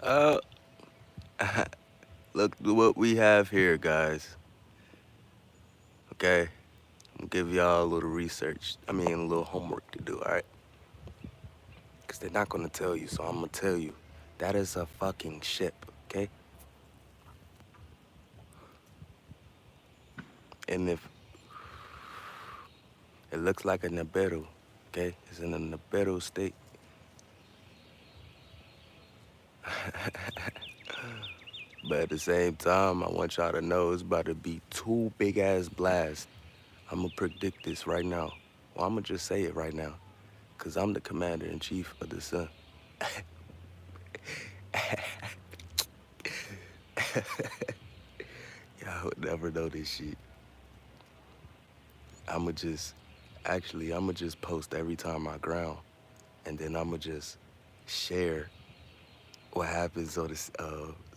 Uh, look what we have here, guys. Okay, I'm gonna give y'all a little research. I mean, a little homework to do. All right, because they're not gonna tell you, so I'm gonna tell you. That is a fucking ship. Okay, and if it looks like a Nibiru, okay, it's in a Nibiru state. But at the same time, I want y'all to know it's about to be two big ass blasts. I'm gonna predict this right now. Well, I'm gonna just say it right now, cause I'm the commander in chief of the sun. Y'all would never know this shit. I'ma just, I'ma just post every time I ground, and then I'ma just share what happens on this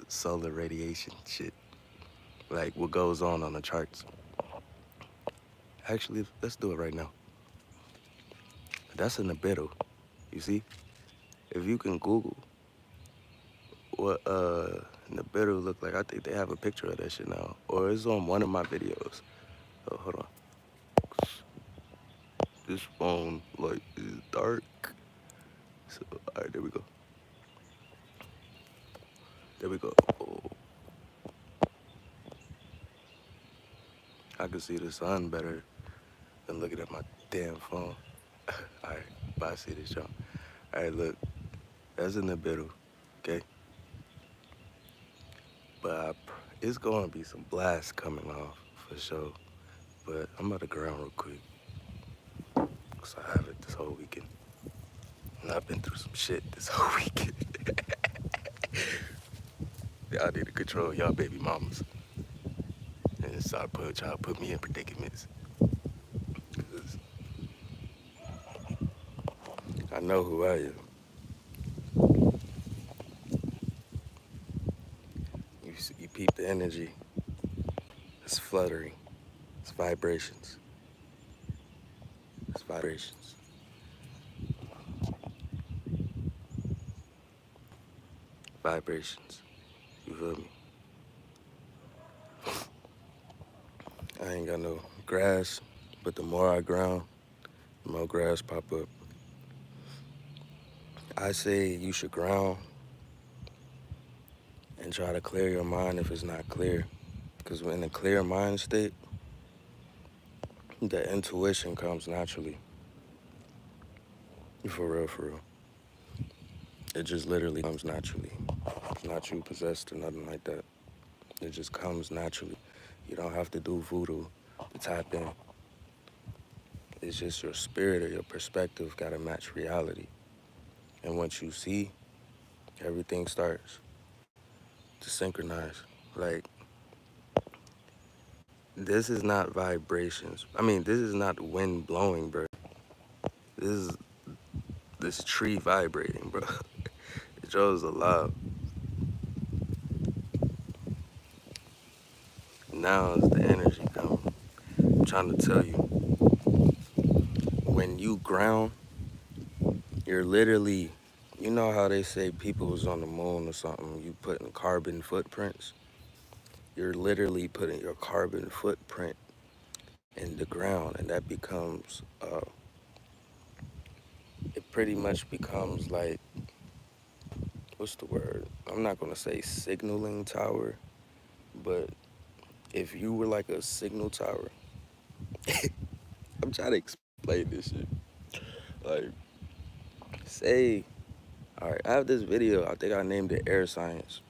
solar radiation shit, like what goes on the charts. Actually, let's do it right now. That's in the middle. You see, if you can Google what Nibiru look like, I think they have a picture of that shit now, or it's on one of my videos. Oh, hold on. This phone like is dark. So, all right, there we go. There we go. Oh, I can see the sun better than looking at my damn phone. All right, but I see this, y'all. All right, look, that's in the middle, okay? But it's gonna be some blasts coming off for sure. But I'm about to ground real quick, cause I have it this whole weekend. And I've been through some shit this whole weekend. Y'all need to control y'all baby mamas and start trying to put me in predicaments. 'Cause I know who I am. You peep the energy. It's fluttering. It's vibrations. It's vibrations. Vibrations. You feel me? I ain't got no grass, but the more I ground, the more grass pop up. I say you should ground and try to clear your mind if it's not clear. Because in a clear mind state, the intuition comes naturally. For real, for real. It just literally comes naturally. It's not you possessed or nothing like that. It just comes naturally. You don't have to do voodoo to tap in. It's just your spirit or your perspective got to match reality. And once you see, everything starts to synchronize. Like, this is not vibrations. I mean, this is not wind blowing, bro. This is this tree vibrating, bro. It shows alive. Now is the energy coming. I'm trying to tell you, when you ground, you're literally, you know how they say people was on the moon or something, you putting carbon footprints? You're literally putting your carbon footprint in the ground, and that becomes, it pretty much becomes like, what's the word? I'm not gonna say signaling tower, but if you were like a signal tower, I'm trying to explain this shit. Like, say, all right, I have this video, I think I named it Air Science.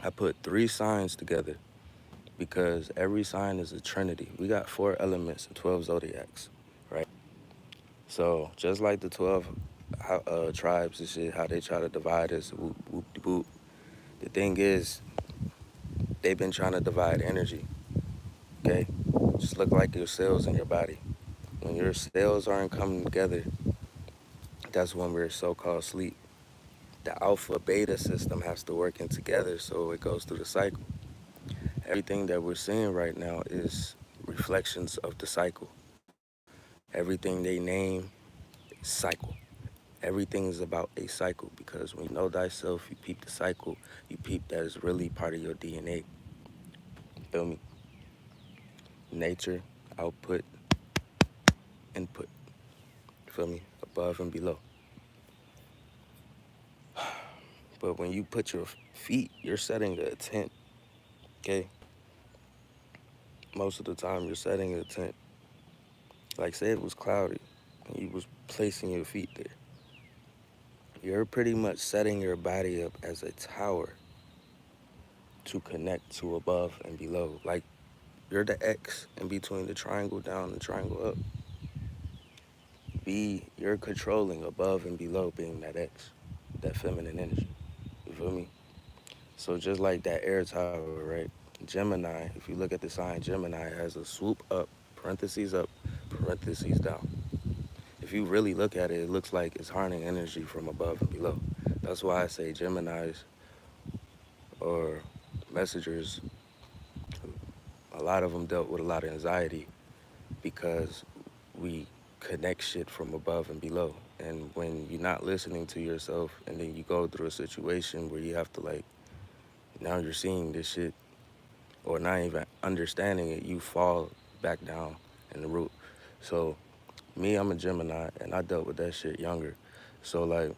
I put 3 signs together because every sign is a trinity. We got 4 elements and 12 zodiacs, right? So just like the 12 tribes and shit, how they try to divide us, whoop, whoop, de whoop. The thing is, they've been trying to divide energy, okay? Just look like your cells in your body. When your cells aren't coming together, that's when we're so-called sleep. The alpha beta system has to work in together so it goes through the cycle. Everything that we're seeing right now is reflections of the cycle. Everything they name is cycle. Everything is about a cycle because when you know thyself, you peep the cycle, you peep that is really part of your DNA. Feel me? Nature, output, input. Feel me? Above and below. But when you put your feet, you're setting the intent. Okay? Most of the time, you're setting the intent. Like, say it was cloudy and you was placing your feet there. You're pretty much setting your body up as a tower to connect to above and below. Like, you're the X in between the triangle down and the triangle up. You're controlling above and below being that X, that feminine energy. You feel me? So just like that air tower, right? Gemini, if you look at the sign Gemini, has a swoop up, up, parentheses down. If you really look at it, it looks like it's harnessing energy from above and below. That's why I say Geminis or messengers, a lot of them dealt with a lot of anxiety because we connect shit from above and below. And when you're not listening to yourself and then you go through a situation where you have to like, now you're seeing this shit or not even understanding it, you fall back down in the root. So me, I'm a Gemini and I dealt with that shit younger. So like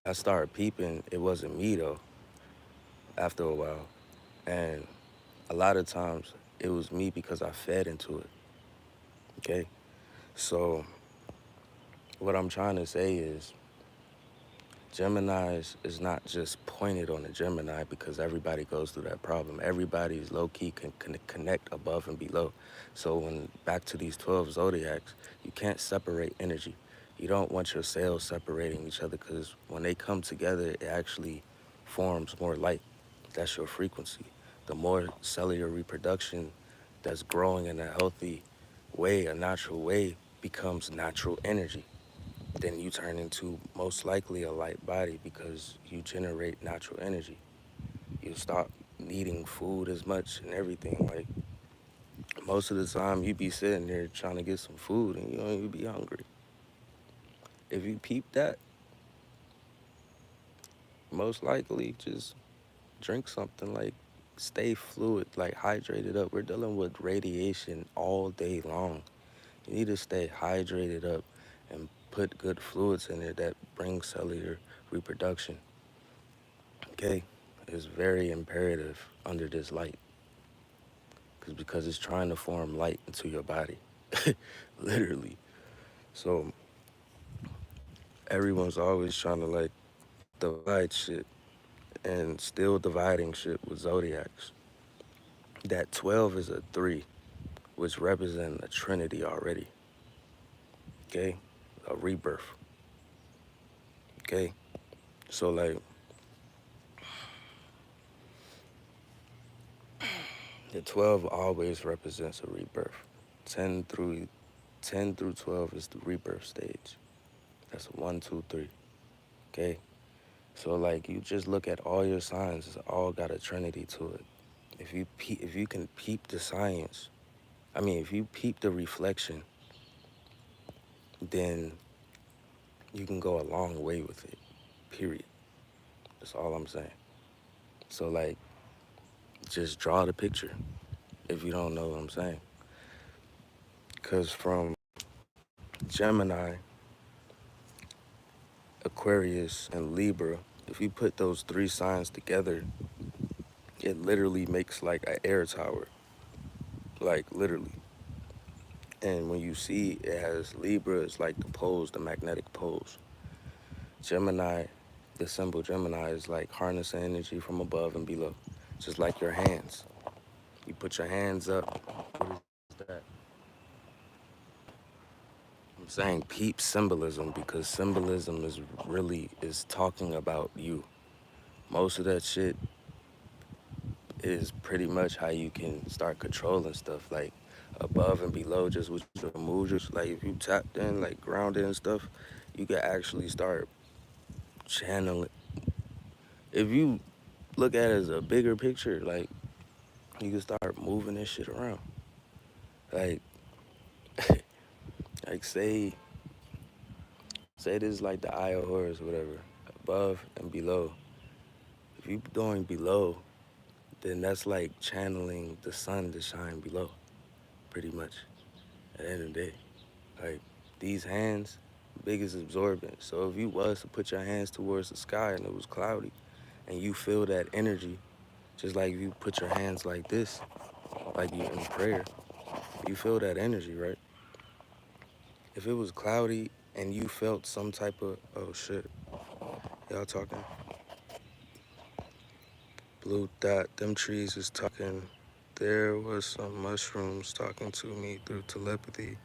I started peeping, it wasn't me though, after a while. And a lot of times it was me because I fed into it. Okay. So what I'm trying to say is Gemini's is not just pointed on the Gemini because everybody goes through that problem. Everybody's low key can connect above and below. So when back to these 12 zodiacs, you can't separate energy. You don't want your cells separating each other because when they come together, it actually forms more light. That's your frequency. The more cellular reproduction that's growing in a healthy way, a natural way, becomes natural energy. Then you turn into most likely a light body because you generate natural energy. You stop needing food as much and everything. Like most of the time, you be sitting there trying to get some food and you don't even be hungry. If you peep that, most likely just drink something like stay fluid, like hydrated up. We're dealing with radiation all day long. You need to stay hydrated up and put good fluids in there that bring cellular reproduction. Okay, is very imperative under this light because it's trying to form light into your body, literally. So everyone's always trying to like divide shit and still dividing shit with zodiacs. That 12 is a 3, which represents a trinity already. Okay, a rebirth. Okay, so like the 12 always represents a rebirth. 10 through 10 through 12 is the rebirth stage. That's a 1, 2, 3. Okay, so like you just look at all your signs; it's all got a trinity to it. If you can peep the science, I mean, if you peep the reflection, then you can go a long way with it. Period. That's all I'm saying. So like, just draw the picture if you don't know what I'm saying. Cause from Gemini, Aquarius, and Libra, if you put those three signs together, it literally makes like an air tower. Like literally. And when you see it has Libra, it's like the poles, the magnetic poles. Gemini, the symbol Gemini is like harnessing energy from above and below, just like your hands. You put your hands up. What is that? I'm saying peep symbolism because symbolism is talking about you. Most of that shit is pretty much how you can start controlling stuff like above and below just with your moves. Like if you tapped in, like grounded and stuff, you can actually start channeling. If you look at it as a bigger picture, like you can start moving this shit around. Like, like say say this is like the eye of Horus, whatever, above and below. If you doing below, then that's like channeling the sun to shine below, pretty much. At the end of the day, like these hands, biggest absorbent. So if you was to put your hands towards the sky and it was cloudy, and you feel that energy, just like if you put your hands like this, like you in prayer, you feel that energy, right? If it was cloudy and you felt some type of, oh shit, y'all talking? Blue dot, them trees is talking. There was some mushrooms talking to me through telepathy.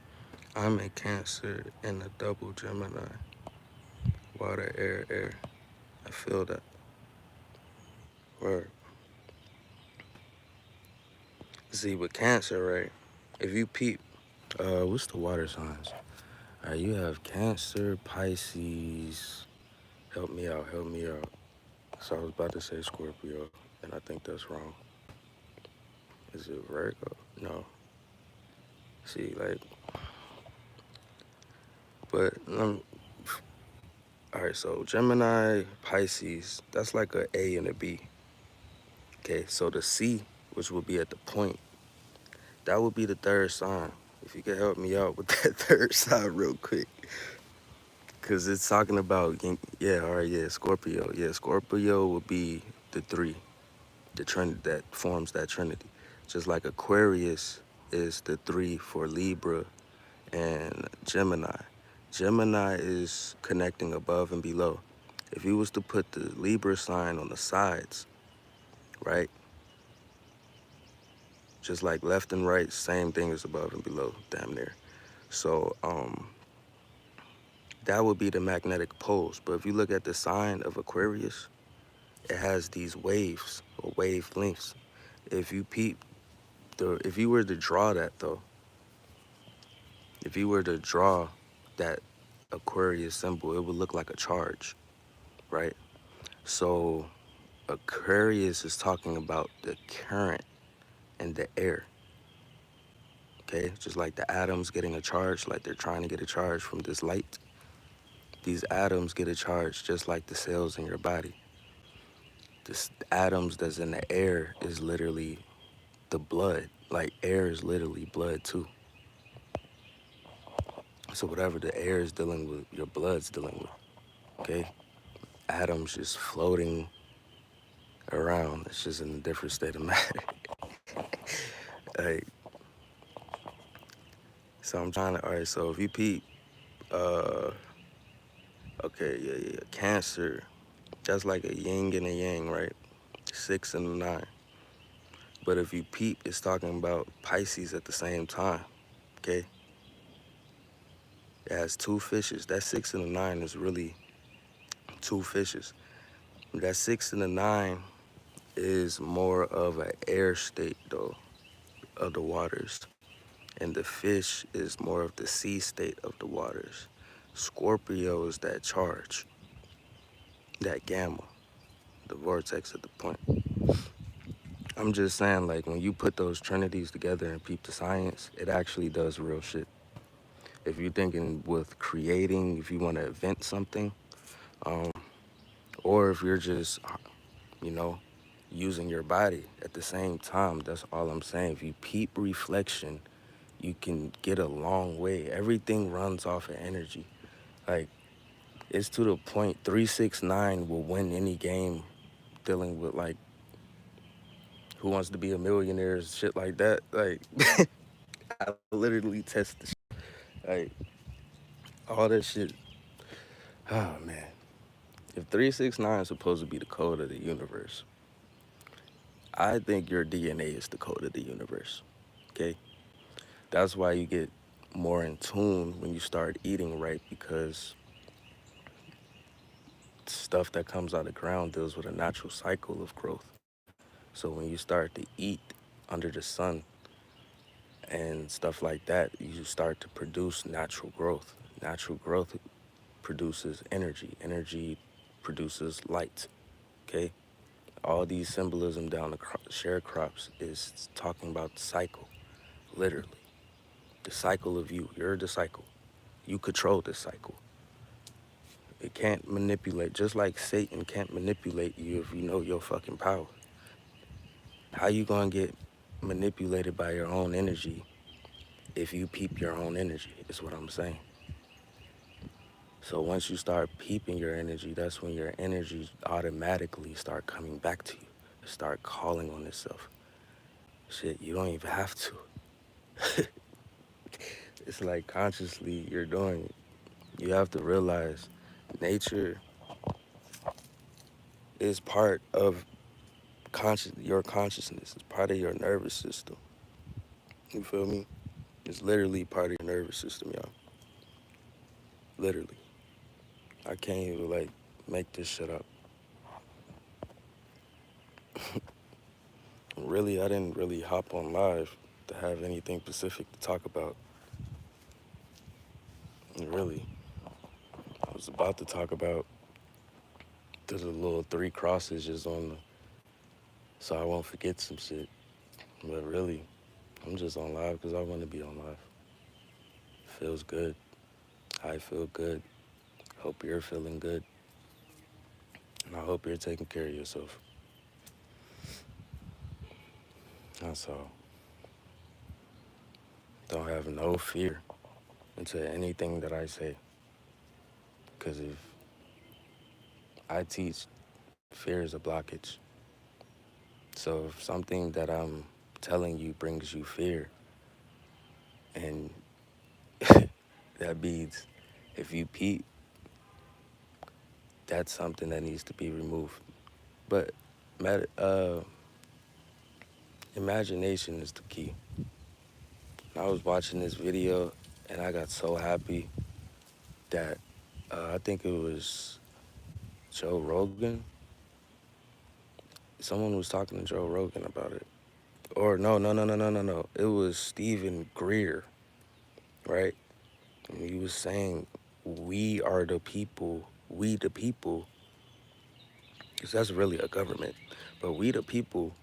I'm a Cancer and a double Gemini. Water, air, air. I feel that. Word. See, with Cancer, right? If you peep, what's the water signs? All right, you have Cancer, Pisces. Help me out, help me out. So I was about to say Scorpio, and I think that's wrong. Is it Virgo? No. See, like, but all right. So Gemini, Pisces, that's like a A and a B. Okay, so the C, which would be at the point, that would be the third sign. If you could help me out with that third sign real quick, because it's talking about, yeah, all right, yeah, Scorpio. Yeah, Scorpio would be the three, the trinity that forms that trinity. Just like Aquarius is the three for Libra and Gemini. Gemini is connecting above and below. If you was to put the Libra sign on the sides, right? Just like left and right, same thing as above and below, damn near. So that would be the magnetic poles. But if you look at the sign of Aquarius, it has these waves or wavelengths. If you peep, if you were to draw that though, if you were to draw that Aquarius symbol, it would look like a charge, right? So Aquarius is talking about the current and the air, okay? Just like the atoms getting a charge, like they're trying to get a charge from this light. These atoms get a charge just like the cells in your body. This atoms that's in the air is literally the blood. Like air is literally blood too. So whatever the air is dealing with, your blood's dealing with, okay? Atoms just floating around. It's just in a different state of matter. Like, so I'm trying to, all right, so if you peep, uh, okay, yeah, Cancer, that's like a yin and a yang, right? 6 and a 9. But if you peep, it's talking about Pisces at the same time, okay? It has two fishes. That 6 and a 9 is really two fishes. That 6 and a 9 is more of an air state, though, of the waters. And the fish is more of the sea state of the waters. Scorpio is that charge, that gamma, the vortex at the point. I'm just saying, like, when you put those trinities together and peep the science, it actually does real shit. If you're thinking with creating, if you want to invent something, or if you're just, you know, using your body at the same time, that's all I'm saying. If you peep reflection, you can get a long way. Everything runs off of energy. Like, it's to the point 369 will win any game dealing with, like, Who Wants to Be a Millionaire, shit like that. Like, I literally test the shit. Like, all that shit. Oh, man. If 369 is supposed to be the code of the universe, I think your DNA is the code of the universe, okay? That's why you get more in tune when you start eating right, because stuff that comes out of the ground deals with a natural cycle of growth. So when you start to eat under the sun and stuff like that, you start to produce natural growth. Natural growth produces energy. Energy produces light, okay? All these symbolism down the sharecrops is talking about the cycle, literally. The cycle of you. You're the cycle. You control this cycle. It can't manipulate, just like Satan can't manipulate you if you know your fucking power. How you gonna get manipulated by your own energy if you peep your own energy, is what I'm saying. So once you start peeping your energy, that's when your energy automatically start coming back to you. It start calling on itself. Shit, you don't even have to. It's like consciously you're doing it. You have to realize nature is part of your consciousness. It's part of your nervous system. You feel me? It's literally part of your nervous system, y'all. Literally. I can't even like make this shit up. Really, I didn't really hop on live to have anything specific to talk about. Really, I was about to talk about the little three crosses just on the, so I won't forget some shit. But really, I'm just on live because I want to be on live. Feels good. I feel good. Hope you're feeling good. And I hope you're taking care of yourself. That's all. Don't have no fear into anything that I say. Because if I teach, fear is a blockage. So if something that I'm telling you brings you fear, and that means if you peep, that's something that needs to be removed. But imagination is the key. I was watching this video and I got so happy that I think it was Joe Rogan. Someone was talking to Joe Rogan about it. Or no. It was Stephen Greer, right? And he was saying, we are the people, we the people, because that's really a government. But we the people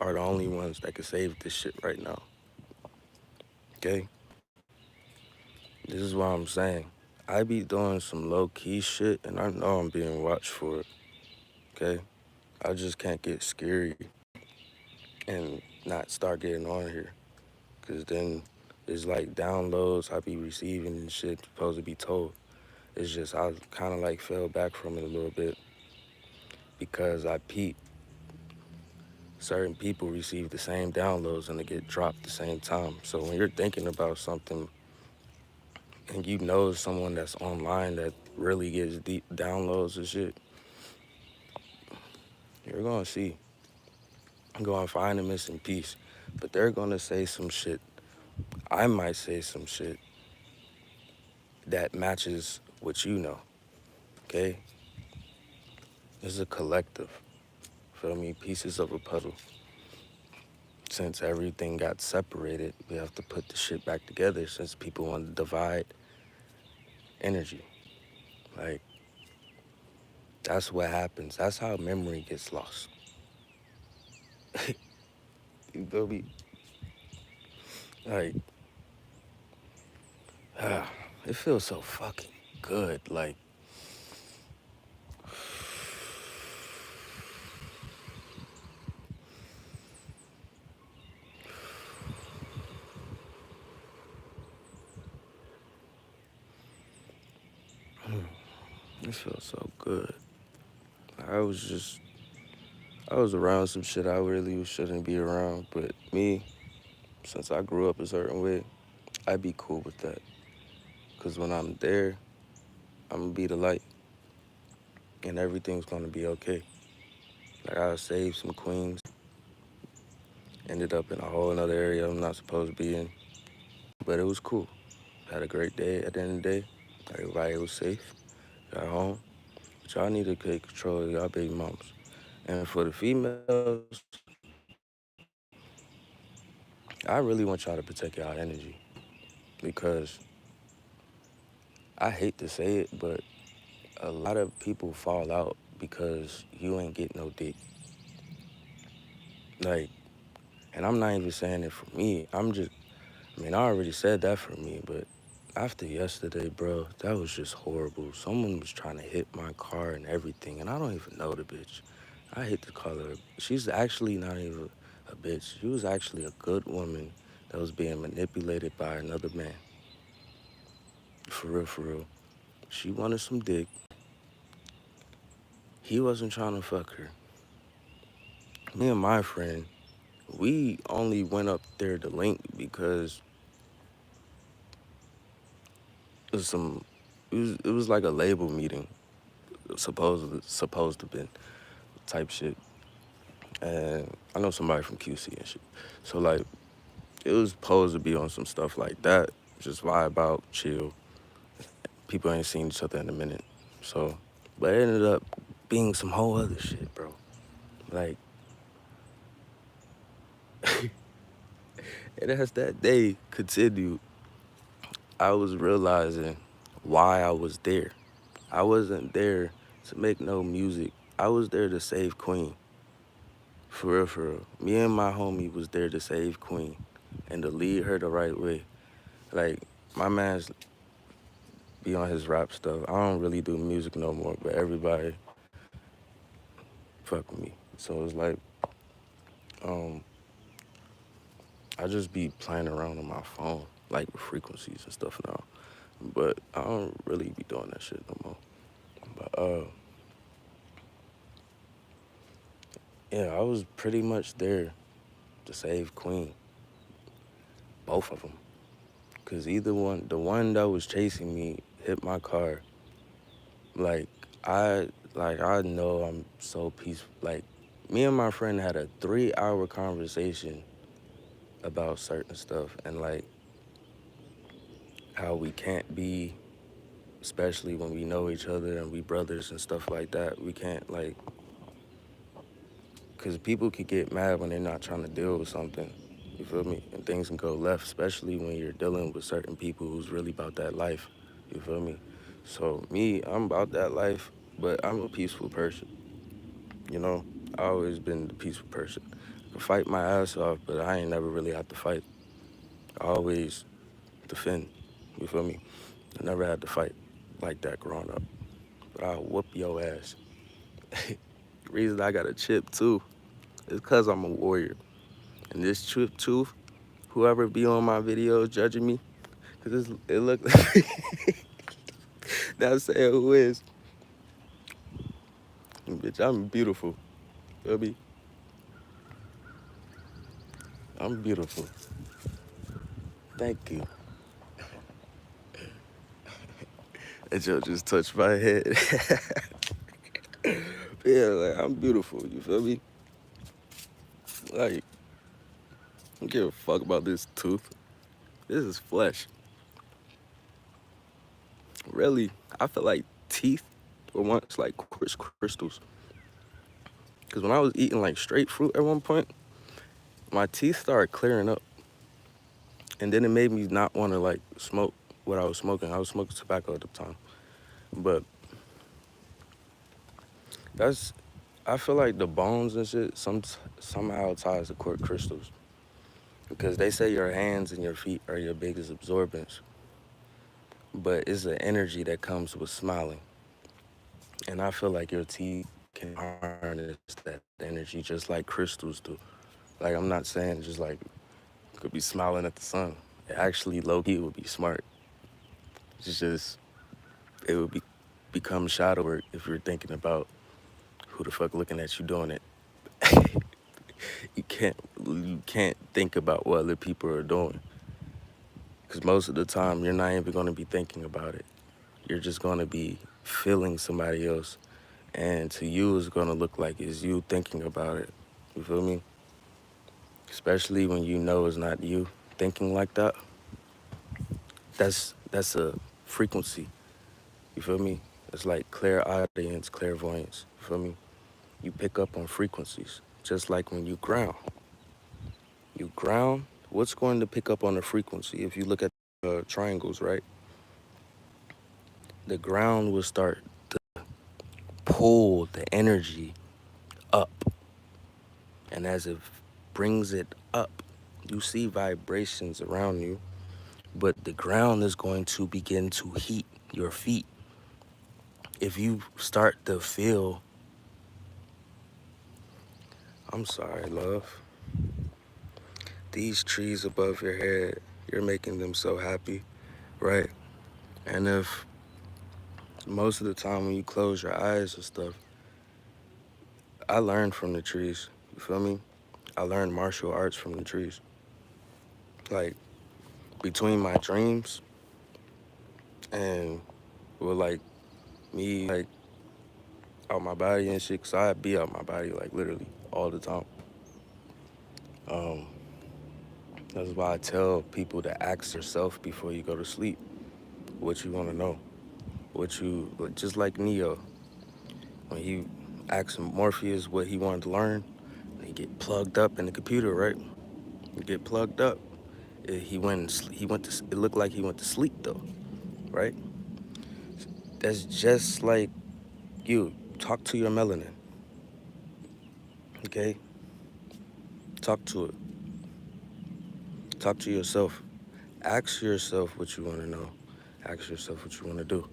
are the only ones that can save this shit right now. Okay? This is what I'm saying. I be doing some low key shit and I know I'm being watched for it. Okay? I just can't get scary and not start getting on here. Cause then it's like downloads I be receiving and shit supposed to be told. It's just I kind of like fell back from it a little bit because I peep certain people receive the same downloads and they get dropped the same time. So when you're thinking about something and you know someone that's online that really gets deep downloads and shit, you're gonna see. You're gonna find a missing piece. But they're gonna say some shit. I might say some shit that matches what you know. Okay? This is a collective. Feel me? Pieces of a puzzle. Since everything got separated, we have to put the shit back together since people want to divide energy. Like, that's what happens. That's how memory gets lost. You feel me? Like, it feels so fucking good. Like, it feels so good. I was just, I was around some shit I really shouldn't be around. But me, since I grew up a certain way, I'd be cool with that. Because when I'm there, I'm going to be the light. And everything's going to be okay. Like, I saved some queens. Ended up in a whole another area I'm not supposed to be in. But it was cool. Had a great day at the end of the day. Everybody was safe. Got home. But y'all need to take control of y'all baby moms. And for the females, I really want y'all to protect y'all energy. Because I hate to say it, but a lot of people fall out because you ain't get no dick. Like, and I'm not even saying it for me. I already said that for me, but After yesterday, bro, that was just horrible. Someone was trying to hit my car and everything, and I don't even know the bitch. I hate to call her. She's actually not even a bitch. She was actually a good woman that was being manipulated by another man. For real, for real. She wanted some dick. He wasn't trying to fuck her. Me and my friend, we only went up there to link because it was some. It was like a label meeting, supposed to been type shit. And I know somebody from QC and shit. So like it was supposed to be on some stuff like that. Just vibe out, chill. People ain't seen each other in a minute. So but it ended up being some whole other shit, bro. Like and as that day continued, I was realizing why I was there. I wasn't there to make no music. I was there to save Queen. For real, for real. Me and my homie was there to save Queen and to lead her the right way. Like, my man's be on his rap stuff. I don't really do music no more, but everybody fuck with me. So it's like, um, I just be playing around on my phone, like with frequencies and stuff now. But I don't really be doing that shit no more. But yeah, I was pretty much there to save Queen, both of them. Cause either one, the one that was chasing me hit my car. Like I know I'm so peaceful. Like me and my friend had a 3-hour conversation about certain stuff and like how we can't be, especially when we know each other and we brothers and stuff like that. We can't like, cause people could get mad when they're not trying to deal with something. You feel me? And things can go left, especially when you're dealing with certain people who's really about that life. You feel me? So me, I'm about that life, but I'm a peaceful person. You know, I always been the peaceful person. I can fight my ass off, but I ain't never really had to fight. I always defend. You feel me? I never had to fight like that growing up. But I'll whoop your ass. The reason I got a chip too is because I'm a warrior. And this chip too, whoever be on my videos judging me, because it look not saying who is. Bitch, I'm beautiful. Feel me? I'm beautiful. Thank you. That joke just touched my head. Yeah, like I'm beautiful. You feel me? Like, I don't give a fuck about this tooth. This is flesh. Really, I feel like teeth were once like crystals. Cause when I was eating like straight fruit at one point, my teeth started clearing up, and then it made me not want to like smoke what I was smoking. I was smoking tobacco at the time, but that's I feel like the bones and shit somehow ties to quartz crystals because they say your hands and your feet are your biggest absorbents, but it's an energy that comes with smiling. And I feel like your teeth can harness that energy just like crystals do. Like I'm not saying just like you could be smiling at the sun. It actually low key would be smart. It's just it would become shadow work if you're thinking about who the fuck looking at you doing it. You can't think about what other people are doing. Cause most of the time you're not even gonna be thinking about it. You're just gonna be feeling somebody else. And to you it's gonna look like it's you thinking about it. You feel me? Especially when you know it's not you thinking like that. That's a frequency. You feel me? It's like clairaudience, clairvoyance. You feel me? You pick up on frequencies. Just like when you ground. You ground, what's going to pick up on the frequency? If you look at triangles, right? The ground will start to pull the energy up. And as it brings it up, you see vibrations around you. but the ground is going to begin to heat your feet. If you start to feel, I'm sorry, love, these trees above your head, you're making them so happy, right? And if most of the time when you close your eyes and stuff, I learned from the trees. You feel me? I learned martial arts from the trees. Like between my dreams and with like me like out my body and shit, cause I be out my body like literally all the time. Um, that's why I tell people to ask yourself before you go to sleep what you want to know. What you just like Neo when he asked Morpheus what he wanted to learn, he get plugged up in the computer, right? He get plugged up. He went. He went to. It looked like he went to sleep though, right? That's just like you. Talk to your melanin, okay? Talk to it. Talk to yourself. Ask yourself what you want to know. Ask yourself what you want to do,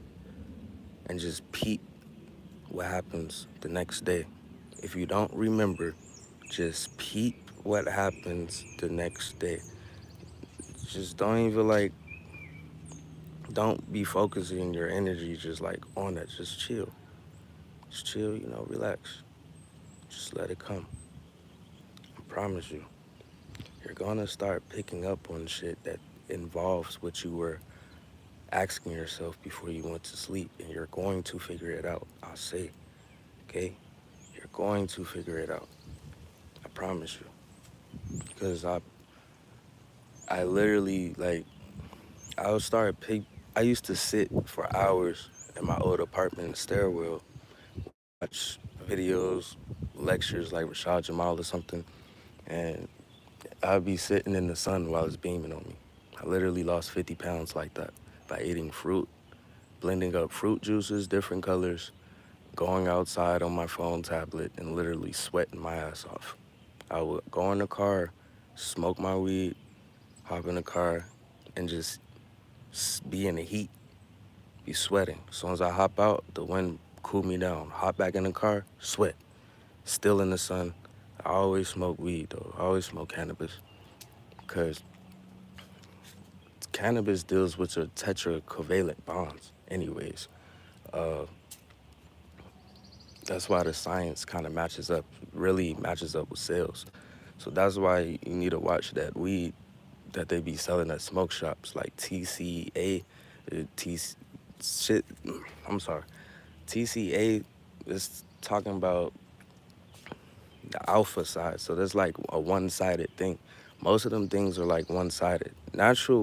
and just peep what happens the next day. If you don't remember, just peep what happens the next day. Just don't even like. Don't be focusing your energy just like on it. Just chill. Just chill. Relax. Just let it come. I promise you. You're gonna start picking up on shit that involves what you were asking yourself before you went to sleep, and you're going to figure it out. I'll say, okay? You're going to figure it out. I promise you. Because I literally like I would start pick. I used to sit for hours in my old apartment in the stairwell, watch videos, lectures like Rashad Jamal or something, and I'd be sitting in the sun while it's beaming on me. I literally lost 50 pounds like that by eating fruit, blending up fruit juices, different colors, going outside on my phone tablet, and literally sweating my ass off. I would go in the car, smoke my weed, hop in the car, and just be in the heat, be sweating. As soon as I hop out, the wind cool me down. Hop back in the car, sweat. Still in the sun. I always smoke weed, though. I always smoke cannabis. Because cannabis deals with your tetracovalent bonds anyways. Uh, that's why the science kind of really matches up with sales. So that's why you need to watch that weed that they be selling at smoke shops like TCA, T shit. I'm sorry, TCA is talking about the alpha side. So there's like a one-sided thing. Most of them things are like one-sided. Natural